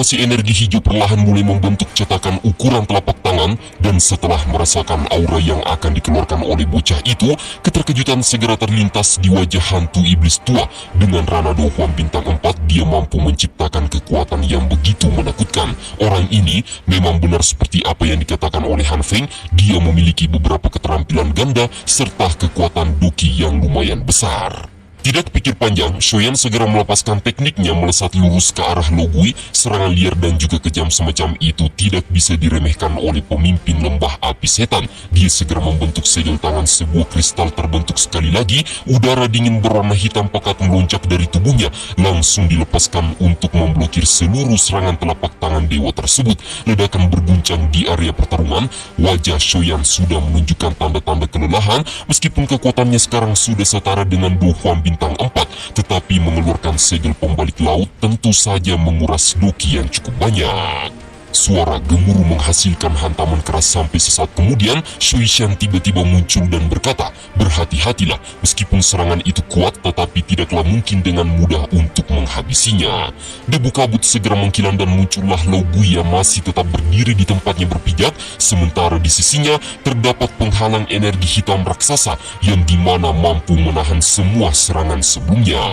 Vibrasi energi hijau perlahan mulai membentuk cetakan ukuran telapak tangan, dan setelah merasakan aura yang akan dikeluarkan oleh bocah itu, keterkejutan segera terlintas di wajah hantu iblis tua. Dengan Rana Do Hwan bintang 4, dia mampu menciptakan kekuatan yang begitu menakutkan. Orang ini memang benar seperti apa yang dikatakan oleh Han Feng, dia memiliki beberapa keterampilan ganda serta kekuatan doki yang lumayan besar. Tidak pikir panjang, Shoyan segera melepaskan tekniknya melesat lurus ke arah Lo Gui. Serangan liar dan juga kejam semacam itu tidak bisa diremehkan oleh pemimpin lembah api setan. Dia segera membentuk segel tangan, sebuah kristal terbentuk sekali lagi. Udara dingin berwarna hitam pekat melonjak dari tubuhnya, langsung dilepaskan untuk memblokir seluruh serangan telapak tangan dewa tersebut. Ledakan berguncang di area pertarungan. Wajah Shoyan sudah menunjukkan tanda-tanda kelelahan, meskipun kekuatannya sekarang sudah setara dengan Do Hwan bintang 4, tetapi mengeluarkan segel pembalik laut tentu saja menguras doki yang cukup banyak. Suara gemuruh menghasilkan hantaman keras sampai sesaat kemudian Shui Shan tiba-tiba muncul dan berkata, "Berhati-hatilah, meskipun serangan itu kuat tetapi tidaklah mungkin dengan mudah untuk menghabisinya." Debu kabut segera mengkilan dan muncullah Lo Gui yang masih tetap berdiri di tempatnya berpijak, sementara di sisinya terdapat penghalang energi hitam raksasa yang dimana mampu menahan semua serangan sebelumnya.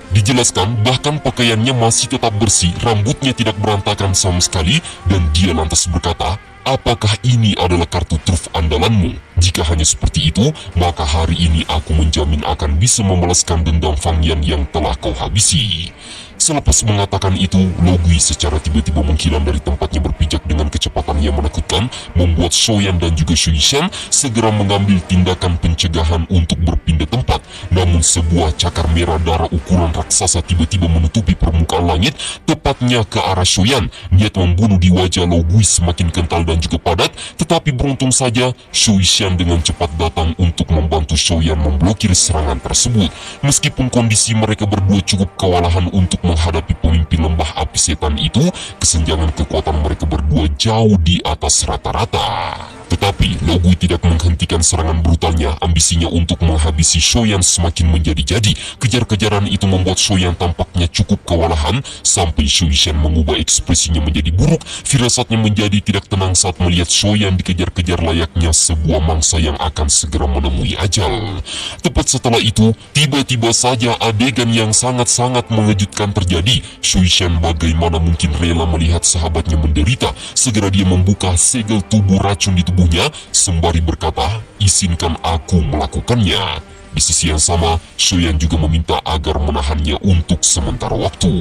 Dijelaskan, bahkan pakaiannya masih tetap bersih, rambutnya tidak berantakan sama sekali, dan dia lantas berkata, "Apakah ini adalah kartu truf andalanmu? Jika hanya seperti itu, maka hari ini aku menjamin akan bisa membalaskan dendam Fang Yan yang telah kau habisi." Selepas mengatakan itu, Lo Gui secara tiba-tiba menghilang dari tempatnya berpijak dengan kecepatan yang menakutkan, membuat Shoyan dan juga Shui Shan segera mengambil tindakan pencegahan untuk berpindah tempat. Namun sebuah cakar merah darah ukuran raksasa tiba-tiba menutupi permukaan langit, tepatnya ke arah Shoyan. Niat membunuh di wajah Lo Gui semakin kental dan juga padat, tetapi beruntung saja Shui Shan dengan cepat datang untuk membantu Shoyan memblokir serangan tersebut. Meskipun kondisi mereka berdua cukup kewalahan untuk menghadapi pemimpin lembah api setan itu, kesenjangan kekuatan mereka berdua jauh di atas rata-rata. Tetapi Lo Gui tidak menghentikan serangan brutalnya. Ambisinya untuk menghabisi Shoyan semakin menjadi-jadi. Kejar-kejaran itu membuat Shoyan tampaknya cukup kewalahan, sampai Shui Shan mengubah ekspresinya menjadi buruk. Firasatnya menjadi tidak tenang saat melihat Shoyan dikejar-kejar layaknya sebuah mangsa yang akan segera menemui ajal. Tepat setelah itu, tiba-tiba saja adegan yang sangat-sangat mengejutkan terjadi. Shui Shan bagaimana mungkin rela melihat sahabatnya menderita. Segera dia membuka segel tubuh racun di tubuhnya, sembari berkata, "Izinkan aku melakukannya." Di sisi yang sama, Shoyan juga meminta agar menahannya untuk sementara waktu.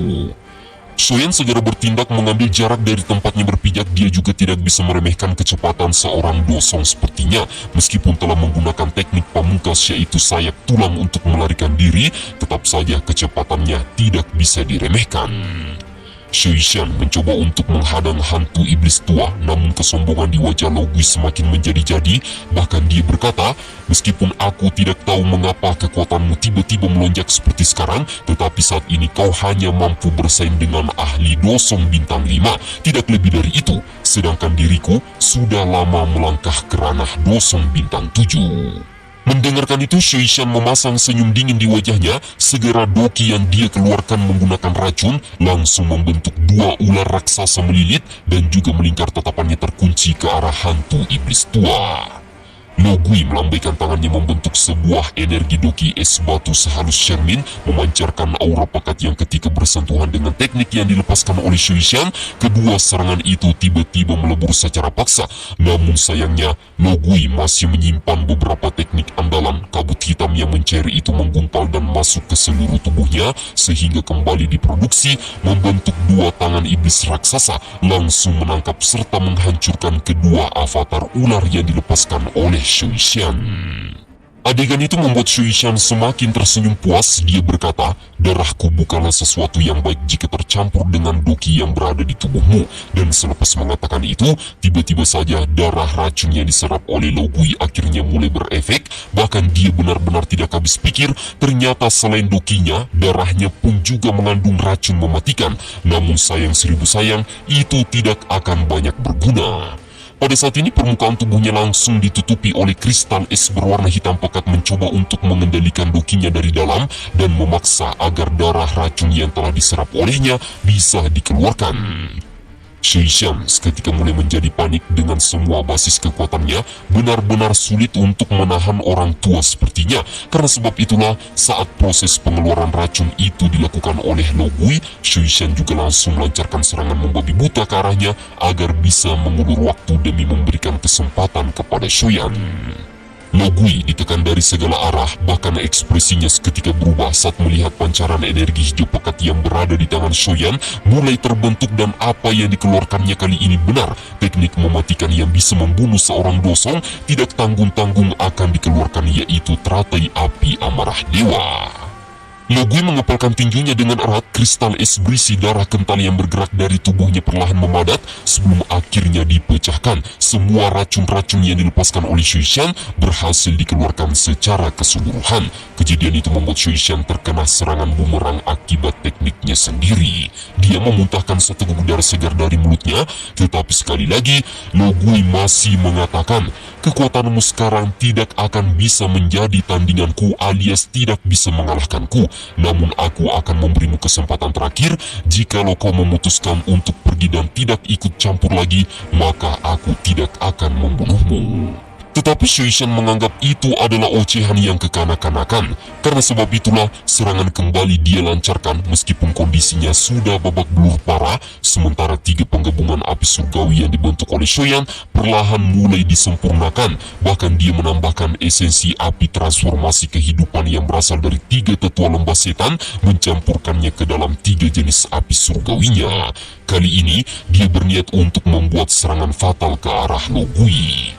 Shoyan segera bertindak mengambil jarak dari tempatnya berpijak. Dia juga tidak bisa meremehkan kecepatan seorang dosong sepertinya. Meskipun telah menggunakan teknik pamungkas yaitu sayap tulang untuk melarikan diri, tetap saja kecepatannya tidak bisa diremehkan. Shui Shan mencoba untuk menghadang hantu iblis tua, namun kesombongan di wajah Lo Gui semakin menjadi-jadi. Bahkan dia berkata, "Meskipun aku tidak tahu mengapa kekuatanmu tiba-tiba melonjak seperti sekarang, tetapi saat ini kau hanya mampu bersaing dengan ahli dosong bintang 5, tidak lebih dari itu. Sedangkan diriku sudah lama melangkah ke ranah dosong bintang 7. Mendengarkan itu, Shui Shan memasang senyum dingin di wajahnya. Segera doki yang dia keluarkan menggunakan racun langsung membentuk dua ular raksasa melilit dan juga melingkar, tatapannya terkunci ke arah hantu iblis tua. Lo Gui melambaikan tangannya membentuk sebuah energi doki es batu sehalus cermin, memancarkan aura pekat yang ketika bersentuhan dengan teknik yang dilepaskan oleh Shui Shan, kedua serangan itu tiba-tiba melebur secara paksa. Namun sayangnya, Lo Gui masih menyimpan beberapa teknik andalan. Kabut hitam yang mencair itu menggumpal dan masuk ke seluruh tubuhnya, sehingga kembali diproduksi, membentuk dua tangan iblis raksasa, langsung menangkap serta menghancurkan kedua avatar ular yang dilepaskan oleh Shui Shan. Adegan itu membuat Shui Shan semakin tersenyum puas. Dia berkata, "Darahku bukanlah sesuatu yang baik jika tercampur dengan doki yang berada di tubuhmu." Dan selepas mengatakan itu, tiba-tiba saja darah racun yang diserap oleh Lo Gui akhirnya mulai berefek. Bahkan dia benar-benar tidak habis pikir, ternyata selain dokinya, darahnya pun juga mengandung racun mematikan. Namun sayang seribu sayang, itu tidak akan banyak berguna. Pada saat ini permukaan tubuhnya langsung ditutupi oleh kristal es berwarna hitam pekat mencoba untuk mengendalikan dokinya dari dalam dan memaksa agar darah racun yang telah diserap olehnya bisa dikeluarkan. Shuishan seketika mulai menjadi panik dengan semua basis kekuatannya, benar-benar sulit untuk menahan orang tua sepertinya. Karena sebab itulah saat proses pengeluaran racun itu dilakukan oleh Lo Gui, Shuishan juga langsung melancarkan serangan membabi buta ke arahnya agar bisa mengulur waktu demi memberikan kesempatan kepada Shoyan. Lo Gui ditekan dari segala arah, bahkan ekspresinya seketika berubah saat melihat pancaran energi hijau pekat yang berada di tangan Shoyan mulai terbentuk dan apa yang dikeluarkannya kali ini benar. Teknik mematikan yang bisa membunuh seorang dosong tidak tanggung-tanggung akan dikeluarkan, yaitu teratai api amarah dewa. Lo Gui mengepalkan tinjunya dengan erat, kristal es berisi darah kental yang bergerak dari tubuhnya perlahan memadat sebelum akhirnya dipecahkan. Semua racun-racun yang dilepaskan oleh Shuishan berhasil dikeluarkan secara keseluruhan. Kejadian itu membuat Shuishan terkena serangan bumerang akibat tekniknya sendiri. Dia memuntahkan seteguk darah segar dari mulutnya, tetapi sekali lagi Lo Gui masih mengatakan, kekuatanmu sekarang tidak akan bisa menjadi tandinganku alias tidak bisa mengalahkanku. Namun aku akan memberimu kesempatan terakhir. Jikalau kau memutuskan untuk pergi dan tidak ikut campur lagi, maka aku tidak akan membunuhmu. Tetapi Shuishan menganggap itu adalah ocehan yang kekanak-kanakan. Karena sebab itulah serangan kembali dia lancarkan meskipun kondisinya sudah babak belur parah. Sementara 3 penggabungan api surgawi yang dibentuk oleh Shoyan perlahan mulai disempurnakan. Bahkan dia menambahkan esensi api transformasi kehidupan yang berasal dari 3 tetua lembah setan, mencampurkannya ke dalam 3 jenis api surgawinya. Kali ini dia berniat untuk membuat serangan fatal ke arah Lo Gui.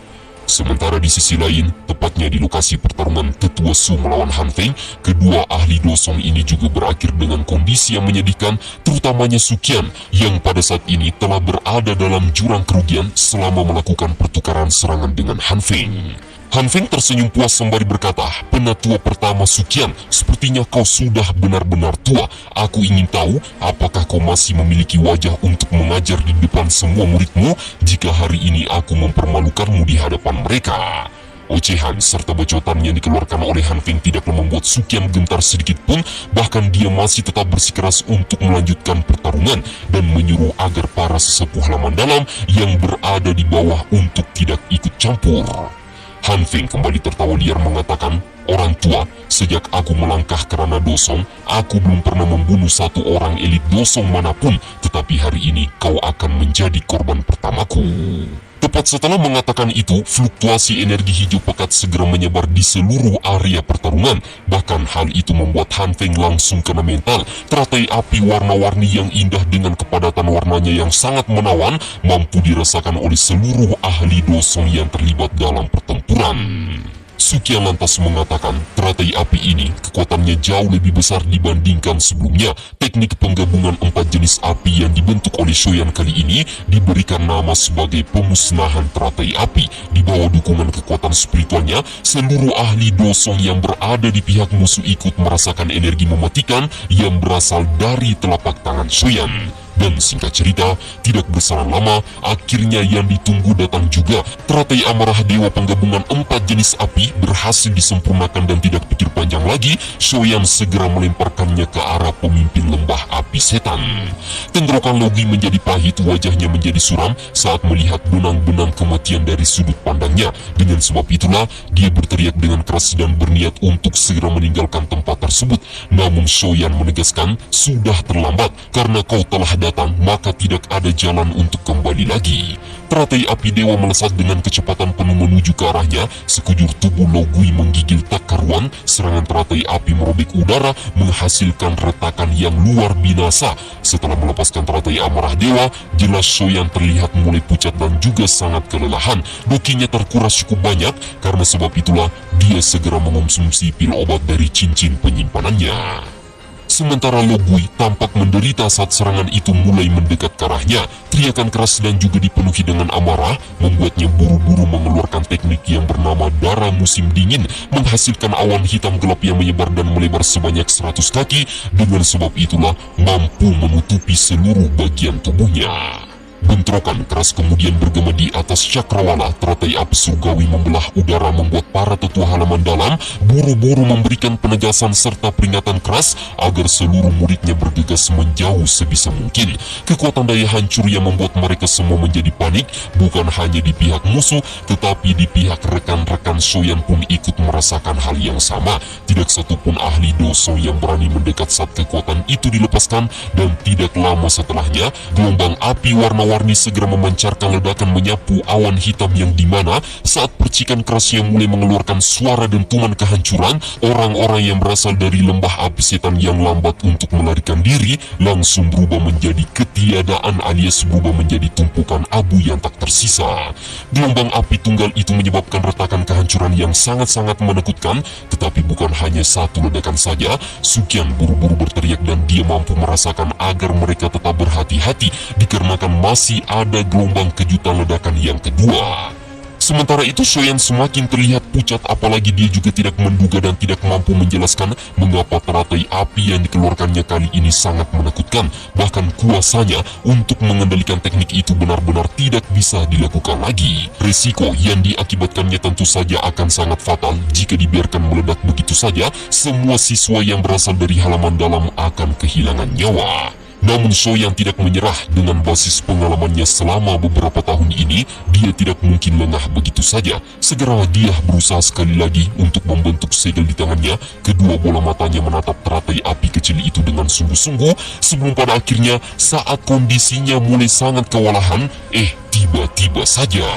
Sementara di sisi lain, tepatnya di lokasi pertarungan Tetua Su melawan Han Feng, kedua ahli dosong ini juga berakhir dengan kondisi yang menyedihkan, terutamanya Suqian yang pada saat ini telah berada dalam jurang kerugian selama melakukan pertukaran serangan dengan Han Feng. Han Feng tersenyum puas sembari berkata, "Penatua pertama Suqian, sepertinya kau sudah benar-benar tua. Aku ingin tahu, apakah kau masih memiliki wajah untuk mengajar di depan semua muridmu jika hari ini aku mempermalukanmu di hadapan mereka?" Ocehan serta bacotan yang dikeluarkan oleh Han Feng tidaklah membuat Suqian gentar sedikit pun, bahkan dia masih tetap bersikeras untuk melanjutkan pertarungan dan menyuruh agar para sesepuh laman dalam yang berada di bawah untuk tidak ikut campur. Han Feng kembali tertawa liar mengatakan, "Orang tua, sejak aku melangkah kerana dosong, aku belum pernah membunuh satu orang elit dosong manapun, tetapi hari ini kau akan menjadi korban pertamaku." Tepat setelah mengatakan itu, fluktuasi energi hijau pekat segera menyebar di seluruh area pertarungan. Bahkan hal itu membuat Han Feng langsung kena mental. Teratai api warna-warni yang indah dengan kepadatan warnanya yang sangat menawan mampu dirasakan oleh seluruh ahli dosong yang terlibat dalam pertempuran. Suqian lantas mengatakan teratai api ini kekuatannya jauh lebih besar dibandingkan sebelumnya. Teknik penggabungan 4 jenis api yang dibentuk oleh Shoyan kali ini diberikan nama sebagai pemusnahan teratai api. Di bawah dukungan kekuatan spiritualnya, seluruh ahli dosong yang berada di pihak musuh ikut merasakan energi mematikan yang berasal dari telapak tangan Shoyan. Dan singkat cerita, tidak berselang lama, akhirnya yang ditunggu datang juga. Teratai amarah dewa penggabungan 4 jenis api berhasil disempurnakan dan tidak pikir panjang lagi, Shoyan segera melemparkannya ke arah pemimpin lembah api setan. Tenggorokan Lo Gui menjadi pahit, wajahnya menjadi suram saat melihat benang-benang kematian dari sudut pandangnya. Dengan sebab itulah, dia berteriak dengan keras dan berniat untuk segera meninggalkan tempat tersebut. Namun Shoyan menegaskan, sudah terlambat, karena kau telah datang, maka tidak ada jalan untuk kembali lagi. Teratai api dewa melesat dengan kecepatan penuh menuju ke arahnya. Sekujur tubuh Lo Gui menggigil tak karuan. Serangan teratai api merobek udara, menghasilkan retakan yang luar binasa. Setelah melepaskan teratai amarah dewa, jelas Shoyan terlihat mulai pucat dan juga sangat kelelahan. Dokinya terkuras cukup banyak, karena sebab itulah dia segera mengonsumsi pil obat dari cincin penyimpanannya. Sementara Lo Gui tampak menderita saat serangan itu mulai mendekat ke arahnya. Teriakan keras dan juga dipenuhi dengan amarah membuatnya buru-buru mengeluarkan teknik yang bernama darah musim dingin, menghasilkan awan hitam gelap yang menyebar dan melebar sebanyak 100 kaki. Dengan sebab itulah mampu menutupi seluruh bagian tubuhnya. Bentrokan keras kemudian bergema di atas cakrawala. Teratai api surgawi membelah udara membuat para tetua halaman dalam buru-buru memberikan penegasan serta peringatan keras agar seluruh muridnya bergegas menjauh sebisa mungkin. Kekuatan daya hancur yang membuat mereka semua menjadi panik bukan hanya di pihak musuh, tetapi di pihak rekan-rekan Soyan pun ikut merasakan hal yang sama. Tidak satupun ahli doso yang berani mendekat saat kekuatan itu dilepaskan, dan tidak lama setelahnya gelombang api warna-warni segera memancarkan ledakan menyapu awan hitam yang dimana saat percikan kerasnya mulai mengeluarkan suara dentuman kehancuran. Orang-orang yang berasal dari lembah api setan yang lambat untuk melarikan diri langsung berubah menjadi ketiadaan alias berubah menjadi tumpukan abu yang tak tersisa. Gelombang api tunggal itu menyebabkan retakan kehancuran yang sangat-sangat menakutkan, tetapi bukan hanya satu ledakan saja. Sukian buru-buru berteriak dan dia mampu merasakan agar mereka tetap berhati-hati dikarenakan masih ada gelombang kejutan ledakan yang kedua. Sementara itu Soyan semakin terlihat pucat, apalagi dia juga tidak menduga dan tidak mampu menjelaskan mengapa teratai api yang dikeluarkannya kali ini sangat menakutkan. Bahkan kuasanya untuk mengendalikan teknik itu benar-benar tidak bisa dilakukan lagi. Resiko yang diakibatkannya tentu saja akan sangat fatal jika dibiarkan meledak begitu saja. Semua siswa yang berasal dari halaman dalam akan kehilangan nyawa. Namun Soyan tidak menyerah. Dengan basis pengalamannya selama beberapa tahun ini, dia tidak mungkin lengah begitu saja. Segera dia berusaha sekali lagi untuk membentuk segel di tangannya. Kedua bola matanya menatap teratai api kecil itu dengan sungguh-sungguh, sebelum pada akhirnya saat kondisinya mulai sangat kewalahan, tiba-tiba saja